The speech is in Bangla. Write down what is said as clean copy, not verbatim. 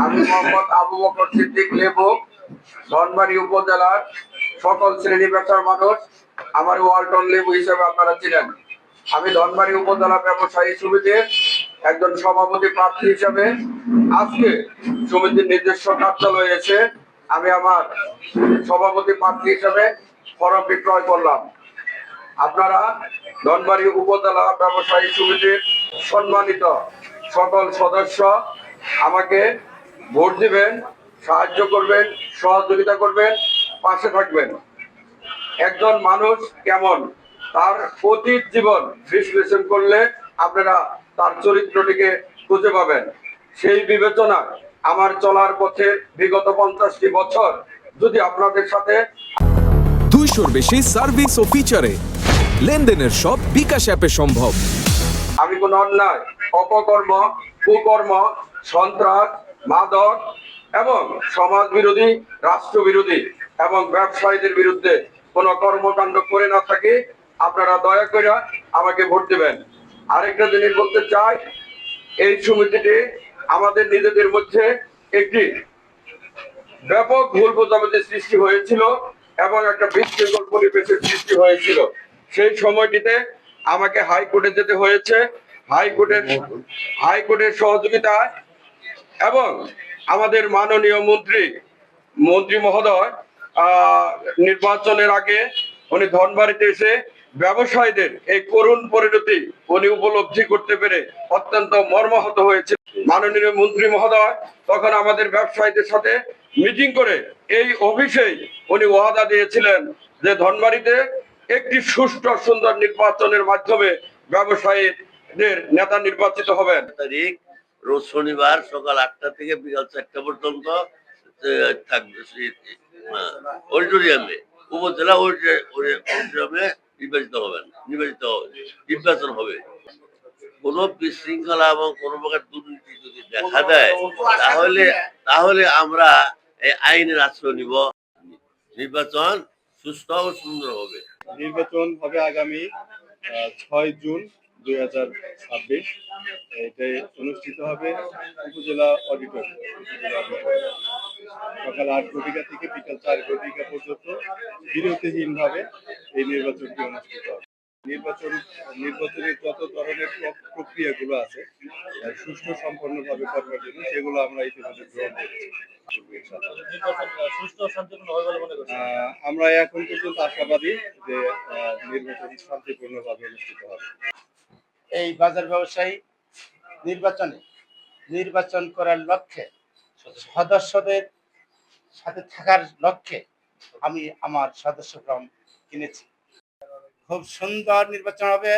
আমি মোহাম্মদ আবু বকর সিদ্দিক লেবু, ধনবাড়ি উপজেলার সকল শ্রেণী পেশার মানুষ আমার ওয়ালটন লেবু হিসেবে আপনারা চিনেন। আমি ধনবাড়ি উপজেলা ব্যবসায়ী সমিতির একজন সভাপতি প্রার্থী হিসেবে আজকে সমিতির নিজস্ব কার্যালয়ে এসে আমি আমার সভাপতি প্রার্থী হিসেবে ফরম বিক্রয় করলাম। আপনারা ধনবাড়ি উপজেলা ব্যবসায়ী সমিতির সম্মানিত সকল সদস্য আমাকে ভোট দিবেন, সাহায্য করবেন, সহযোগিতা করবেন, পাশে থাকবেন। একজন মানুষ কেমন তার অতীত জীবন বিশ্লেষণ করলে আপনারা তার চরিত্রটিকে খুঁজে পাবেন। সেই বিবেচনা আমার চলার পথে বিগত 50টি বছর যদি আপনাদের সাথে 200-র বেশি সার্ভিস ও ফিচারে লেনদেনের সব বিকাশ অ্যাপে সম্ভব। আমি কোন অন্যায়, অপকর্ম, কুকর্ম, সন্ত্রাস, মাদক এবং সমাজ বিরোধী, রাষ্ট্র বিরোধী এবং ব্যবসায়ীদের বিরুদ্ধে কোনো কর্মকাণ্ড করে না থাকি। আপনারা দয়া করে আমাকে ভোট দেবেন। আরেকটা জিনিস বলতে চাই, এই সমিতিটি আমাদের নিজেদের মধ্যে একটি ব্যাপক ভুল বোঝাবুঝি সৃষ্টি হয়েছিল এবং একটা বিশৃঙ্খল পরিবেশের সৃষ্টি হয়েছিল। সেই সময়টিতে আমাকে হাইকোর্টে যেতে হয়েছে। হাইকোর্টের সহযোগিতা এবং আমাদের মাননীয় মন্ত্রী মহোদয় নির্বাচনের আগে উনি ধনবাড়িতে এসে ব্যবসায়ীদের এই করুণ পরিণতি উনি উপলব্ধি করতে পেরে অত্যন্ত মর্মাহত হয়েছে। মাননীয় মন্ত্রী মহোদয় তখন আমাদের ব্যবসায়ীদের সাথে মিটিং করে এই অফিসেই উনি ওয়াদা দিয়েছিলেন যে ধনবাড়িতে একটি সুষ্ঠু সুন্দর নির্বাচনের মাধ্যমে ব্যবসায়ীদের নেতা নির্বাচিত হবেন। তারিখ রোজ শনিবার সকাল 8টা থেকে বিকাল 4টা পর্যন্ত থাকবে অডিটোরিয়ামে, উপজেলা অডিটোরিয়ামে নির্বাচন হবে। কোনো বিশৃঙ্খলা এবং কোনো প্রকার দুর্নীতি যদি দেখা দেয় তাহলে আমরা এই আইনের আশ্রয় নিব। নির্বাচন সুস্থ ও সুন্দর হবে। নির্বাচন হবে আগামী 6 জুন 2026। এটাই অনুষ্ঠিত হবে উপজেলা অডিটোরিয়াম। সকাল 8 ঘটিকা থেকে বিকাল 4 ঘটিকা পর্যন্ত বিরতিহীনভাবে এই নির্বাচনটি অনুষ্ঠিত হবে। নির্বাচনের যত ধরনের প্রক্রিয়াগুলো আছে সুষ্ঠু সম্পন্নভাবে করবার জন্য সেগুলো আমরা ইতিমধ্যে গ্রহণ করেছি। আমরা এখন পর্যন্ত আশাবাদী যে নির্বাচন শান্তিপূর্ণভাবে অনুষ্ঠিত হবে। এই বাজার ব্যবসায়ী নির্বাচন করার লক্ষ্যে সদস্যদের সাথে থাকার লক্ষ্যে আমি আমার সদস্য ফর্ম কিনেছি। খুব সুন্দর নির্বাচন হবে।